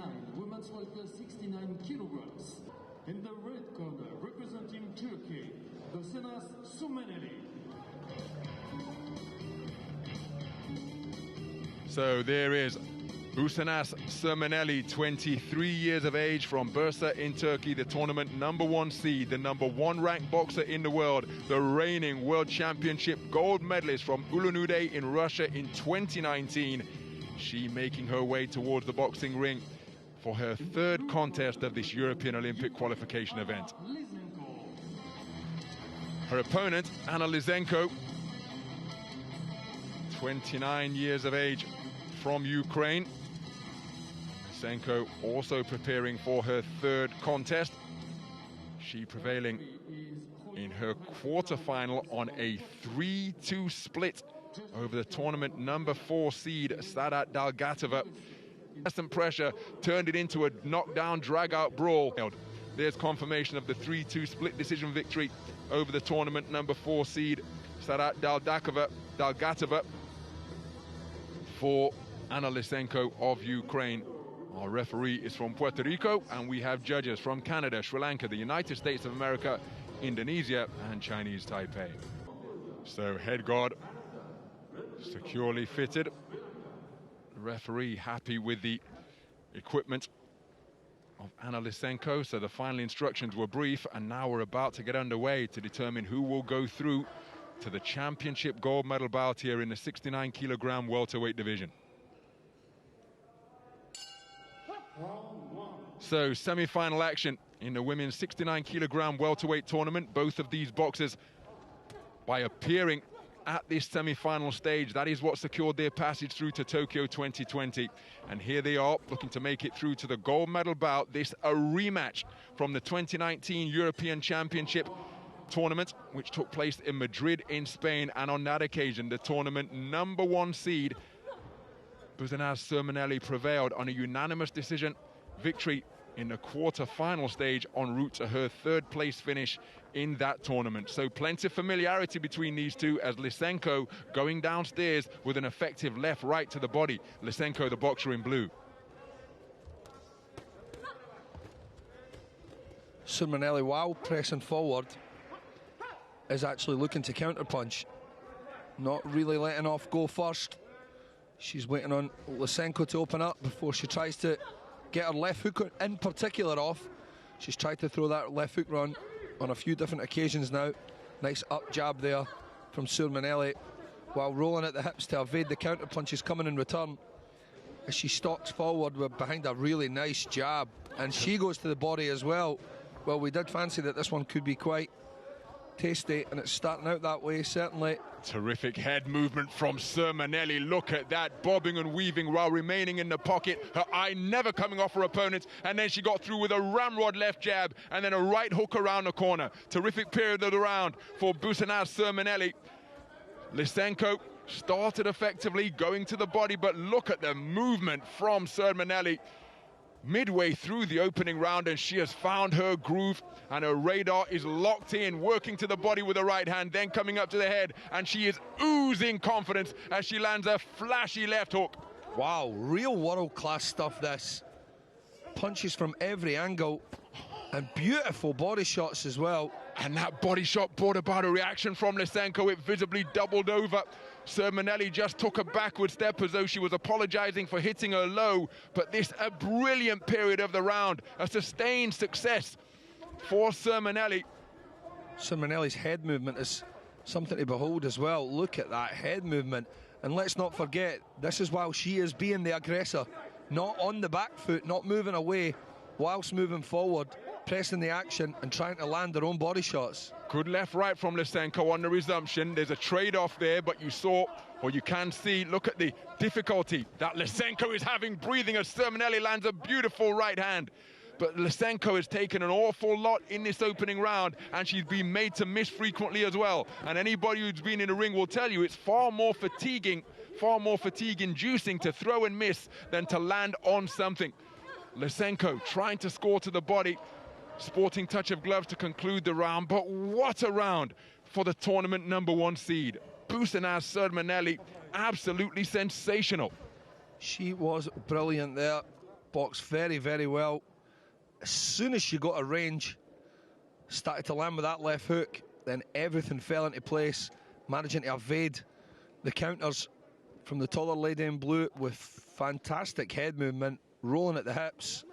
69, women's weight class 69 kilograms. In the red corner, representing Turkey, Busenaz Surmeneli. So there is Busenaz Surmeneli, 23 years of age, from Bursa in Turkey, the tournament #1 seed, the #1 ranked boxer in the world, the reigning world championship gold medalist from Ulan-Ude in Russia in 2019. She making her way towards the boxing ring for her third contest of this European Olympic qualification event. Her opponent, Anna Lysенко, 29 years of age, from Ukraine. Lysенko also preparing for her third contest. She prevailing in her quarterfinal on a 3-2 split over the tournament #4 seed Sadat Dalgatova. Constant pressure turned it into a knockdown, drag-out brawl. There's confirmation of the 3-2 split decision victory over the tournament #4 seed Sadat Dalgatova for Anna Lysенко of Ukraine. Our referee is from Puerto Rico, and we have judges from Canada, Sri Lanka, the United States of America, Indonesia, and Chinese Taipei. So head guard securely fitted. The referee happy with the equipment of Anna Lysенko. So the final instructions were brief, and now we're about to get underway to determine who will go through to the championship gold medal bout here in the 69 kilogram welterweight division. So semi-final action in the women's 69 kilogram welterweight tournament. Both of these boxers, by appearing at this semi-final stage, that is what secured their passage through to Tokyo 2020. And here they are, looking to make it through to the gold medal bout. This a rematch from the 2019 European Championship tournament, which took place in Madrid in Spain. And on that occasion, the tournament #1 seed Busenaz Surmeneli prevailed on a unanimous decision victory in the quarter-final stage, en route to her third place finish in that tournament. So plenty of familiarity between these two, as Lysенko going downstairs with an effective left-right to the body. Lysенko, the boxer in blue. Surmeneli, while pressing forward, is actually looking to counterpunch. Not really letting off go first. She's waiting on Lysенko to open up before she tries to get her left hook in particular off. She's tried to throw that left hook run on a few different occasions now. Nice up jab there from Surmeneli, while rolling at the hips to evade the counter punches coming in return, as she stalks forward behind a really nice jab, and she goes to the body as well. Well, we did fancy that this one could be quite tasty, and it's starting out that way, certainly. Terrific head movement from Surmeneli. Look at that, bobbing and weaving while remaining in the pocket. Her eye never coming off her opponent, and then she got through with a ramrod left jab and then a right hook around the corner. Terrific period of the round for Busenaz Surmeneli. Lysенko started effectively, going to the body, but look at the movement from Surmeneli midway through the opening round, and she has found her groove, and her radar is locked in, working to the body with the right hand, then coming up to the head, and she is oozing confidence as she lands a flashy left hook. Wow, real world-class stuff, this. Punches from every angle, and beautiful body shots as well. And that body shot brought about a reaction from Lysенko. It visibly doubled over. Surmeneli just took a backward step as though she was apologizing for hitting her low. But this, a brilliant period of the round, a sustained success for Surmeneli. Surmeneli's head movement is something to behold as well. Look at that head movement. And let's not forget, this is while she is being the aggressor. Not on the back foot, not moving away, whilst moving forward, pressing the action and trying to land their own body shots. Good left-right from Lysенko on the resumption. There's a trade-off there, but you saw, or you can see, look at the difficulty that Lysенko is having breathing as Surmeneli lands a beautiful right hand. But Lysенko has taken an awful lot in this opening round, and she's been made to miss frequently as well. And anybody who's been in the ring will tell you it's far more fatigue-inducing to throw and miss than to land on something. Lysенko trying to score to the body. Sporting touch of gloves to conclude the round, but what a round for the tournament #1 seed. Busenaz Surmeneli, absolutely sensational. She was brilliant there, box very, very well. As soon as she got a range, started to land with that left hook, then everything fell into place, managing to evade the counters from the taller lady in blue with fantastic head movement, rolling at the hips.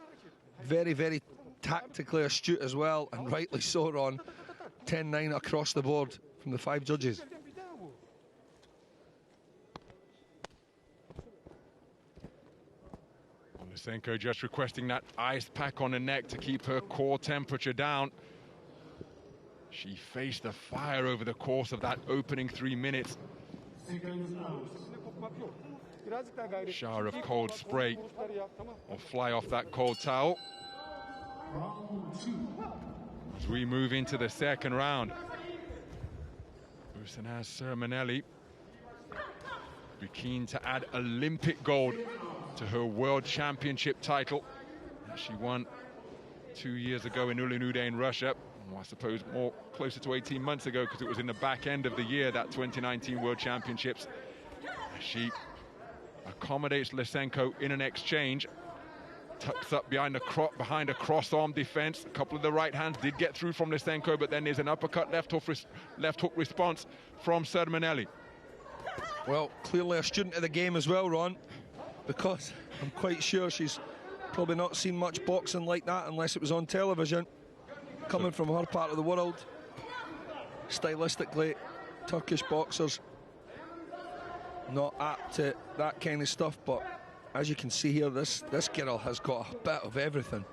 Very, very tactically astute as well, and rightly so, Ron. 10-9 across the board from the 5 judges. Lysенko just requesting that ice pack on the neck to keep her core temperature down. She faced the fire over the course of that opening 3 minutes. Shower of cold spray will fly off that cold towel. As we move into the second round, Busenaz Surmeneli be keen to add Olympic gold to her World Championship title that she won 2 years ago in Ulan-Ude in Russia. Well, I suppose more closer to 18 months ago, because it was in the back end of the year, that 2019 World Championships. She accommodates Lysенko in an exchange, tucks up behind a cross-arm defense. A couple of the right hands did get through from Lysенko, but then there's an uppercut left hook response from Surmeneli. Well, clearly a student of the game as well, Ron, because I'm quite sure she's probably not seen much boxing like that unless it was on television. Coming from her part of the world, stylistically, Turkish boxers not apt to that kind of stuff, but as you can see here, this girl has got a bit of everything.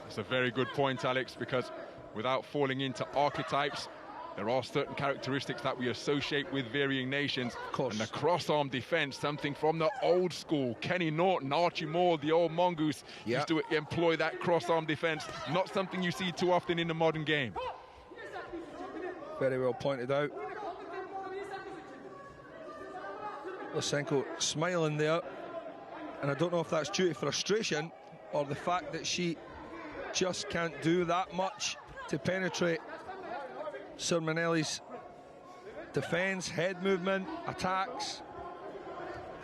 That's a very good point, Alex, because without falling into archetypes, there are certain characteristics that we associate with varying nations. Of course. And the cross-arm defense, something from the old school. Kenny Norton, Archie Moore, the old mongoose, used to employ that cross-arm defense. Not something you see too often in the modern game. Very well pointed out. Lysенko smiling there. And I don't know if that's due to frustration or the fact that she just can't do that much to penetrate Surmeneli's defence, head movement, attacks.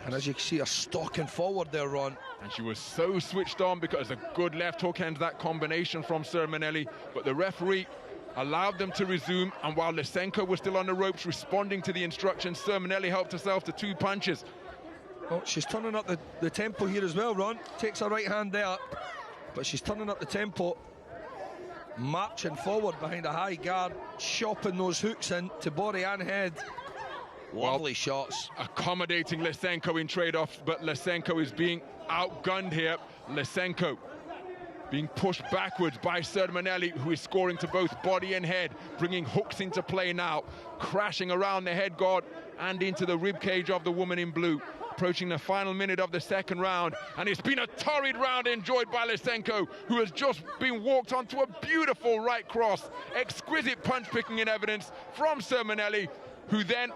And as you can see, her stalking forward there, Ron. And she was so switched on because a good left hook ends that combination from Surmeneli. But the referee allowed them to resume. And while Lysенko was still on the ropes responding to the instructions, Surmeneli helped herself to 2 punches. Oh, she's turning up the tempo here as well, Ron. Takes her right hand there, but she's turning up the tempo. Marching forward behind a high guard, chopping those hooks in to body and head. Lovely shots. Accommodating Lysенko in trade-offs, but Lysенko is being outgunned here. Lysенko being pushed backwards by Surmeneli, who is scoring to both body and head, bringing hooks into play now, crashing around the head guard and into the rib cage of the woman in blue. Approaching the final minute of the second round, and it's been a torrid round enjoyed by Lysенko, who has just been walked onto a beautiful right cross. Exquisite punch picking in evidence from Surmeneli, who then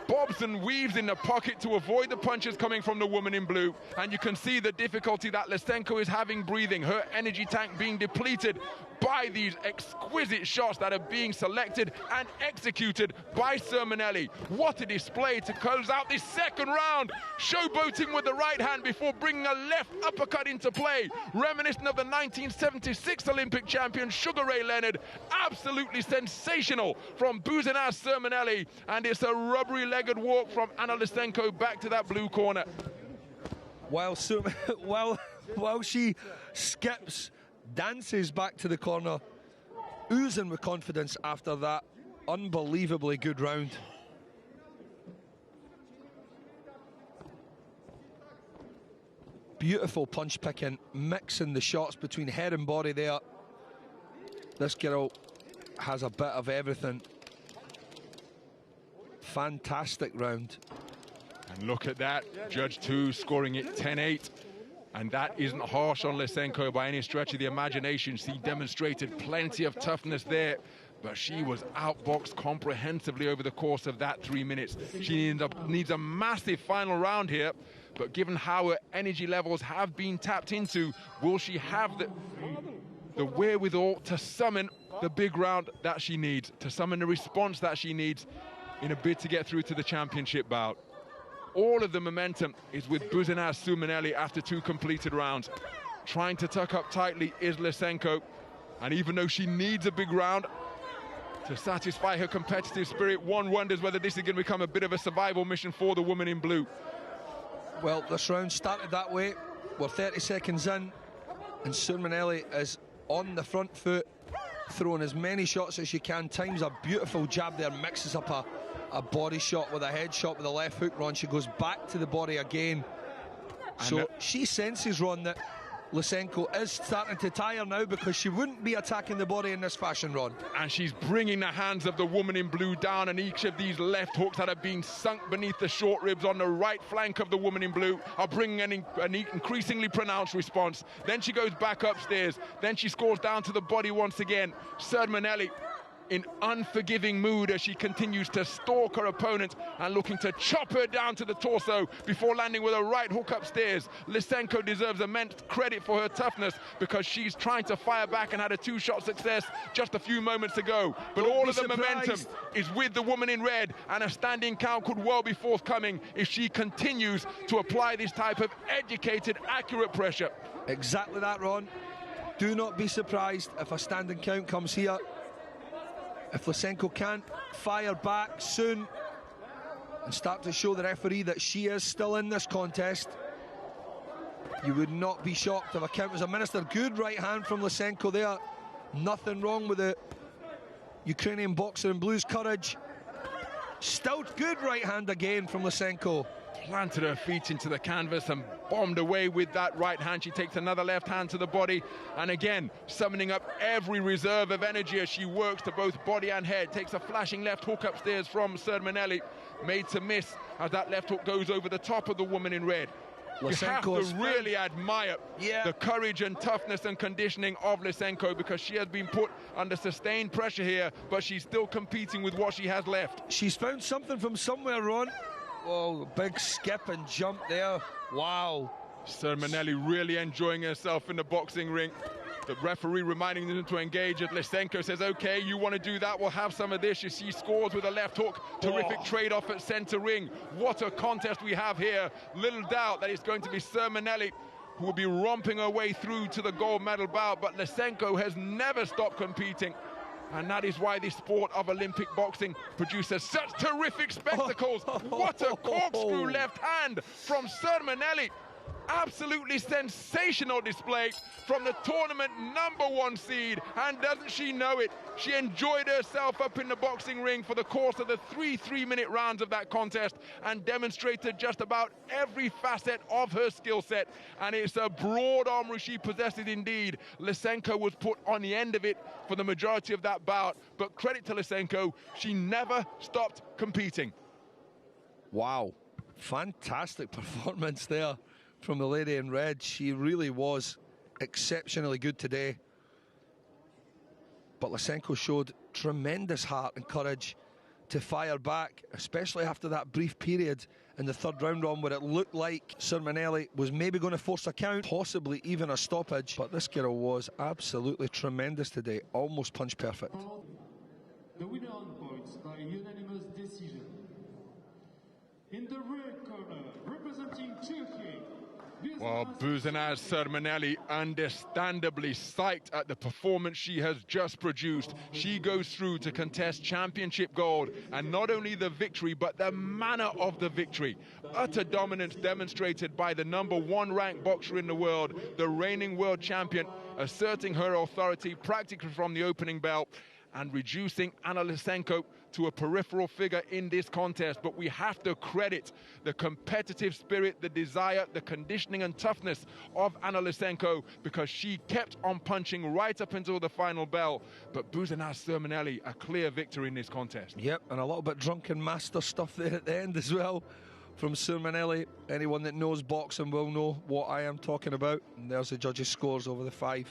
bobs and weaves in the pocket to avoid the punches coming from the woman in blue. And you can see the difficulty that Lysенko is having breathing, her energy tank being depleted by these exquisite shots that are being selected and executed by Surmeneli. What a display to close out this second round, showboating with the right hand before bringing a left uppercut into play, reminiscent of the 1976 Olympic champion Sugar Ray Leonard. Absolutely sensational from Busenaz Surmeneli, and it's a rubbery-legged walk from Anna Lysенko back to that blue corner. While she skips, dances back to the corner, oozing with confidence after that unbelievably good round. Beautiful punch picking, mixing the shots between head and body there. This girl has a bit of everything. Fantastic round. And look at that, Judge 2 scoring it 10-8. And that isn't harsh on Lysенko by any stretch of the imagination. She demonstrated plenty of toughness there, but she was outboxed comprehensively over the course of that 3 minutes. She needs a massive final round here, but given how her energy levels have been tapped into, will she have the wherewithal to summon the big round that she needs, to summon the response that she needs in a bid to get through to the championship bout? all of the momentum is with Busenaz Surmeneli after 2 completed rounds. Trying to tuck up tightly is Lysenko, and even though she needs a big round to satisfy her competitive spirit, one wonders whether this is going to become a bit of a survival mission for the woman in blue. Well, this round started that way. We're 30 seconds in, and Surmeneli is on the front foot, throwing as many shots as she can. Times a beautiful jab there, mixes up a body shot with a head shot with a left hook, Ron. She goes back to the body again. So she senses, Ron, that Lysенko is starting to tire now, because she wouldn't be attacking the body in this fashion, Ron. And she's bringing the hands of the woman in blue down, and each of these left hooks that have been sunk beneath the short ribs on the right flank of the woman in blue are bringing an increasingly pronounced response. Then she goes back upstairs. Then she scores down to the body once again. Surmeneli in unforgiving mood as she continues to stalk her opponent and looking to chop her down to the torso before landing with a right hook upstairs. Lysенko deserves immense credit for her toughness, because she's trying to fire back and had a 2-shot success just a few moments ago. But all of the momentum is with the woman in red, and a standing count could well be forthcoming if she continues to apply this type of educated, accurate pressure. Exactly that, Ron. Do not be surprised if a standing count comes here. If Lysенko can't fire back soon and start to show the referee that she is still in this contest, you would not be shocked if a count was administered. Good right hand from Lysенko there. Nothing wrong with the Ukrainian boxer in blue's courage. Still good right hand again from Lysенko. Planted her feet into the canvas and bombed away with that right hand. She takes another left hand to the body, and again summoning up every reserve of energy as she works to both body and head. Takes a flashing left hook upstairs from Surmeneli, made to miss as that left hook goes over the top of the woman in red. You have to really admire the courage and toughness and conditioning of Lysенko, because she has been put under sustained pressure here, but she's still competing with what she has left. She's found something from somewhere, Ron. Oh, big skip and jump there. Wow. Surmeneli really enjoying herself in the boxing ring. The referee reminding them to engage, as Lysенko says, okay, you want to do that, we'll have some of this. As she scores with a left hook. Terrific trade-off at center ring. What a contest we have here. Little doubt that it's going to be Surmeneli who will be romping her way through to the gold medal bout, but Lysенko has never stopped competing. And that is why this sport of Olympic boxing produces such terrific spectacles. What a corkscrew left hand from Surmeneli. Absolutely sensational display from the tournament #1 seed, and doesn't she know it? She enjoyed herself up in the boxing ring for the course of the 3 3-minute rounds of that contest, and demonstrated just about every facet of her skill set, and it's a broad armory she possesses indeed. Lysенko was put on the end of it for the majority of that bout, but credit to Lysенko, she never stopped competing. Wow, fantastic performance there from the lady in red. She really was exceptionally good today. But Lysенko showed tremendous heart and courage to fire back, especially after that brief period in the third round on where it looked like Surmeneli was maybe going to force a count, possibly even a stoppage. But this girl was absolutely tremendous today, almost punch perfect. The winner on points by unanimous decision. In the red corner, representing Turkey. Well, Busenaz Surmeneli understandably psyched at the performance she has just produced. She goes through to contest championship gold, and not only the victory, but the manner of the victory. Utter dominance demonstrated by the #1 ranked boxer in the world, the reigning world champion, asserting her authority practically from the opening bell, and reducing Anna Lysенko to a peripheral figure in this contest. But we have to credit the competitive spirit, the desire, the conditioning and toughness of Anna Lysенko, because she kept on punching right up until the final bell. But Busenaz Surmeneli, a clear victor in this contest. Yep, and a little bit drunken master stuff there at the end as well from Surmeneli. Anyone that knows boxing will know what I am talking about. And there's the judges' scores over the 5.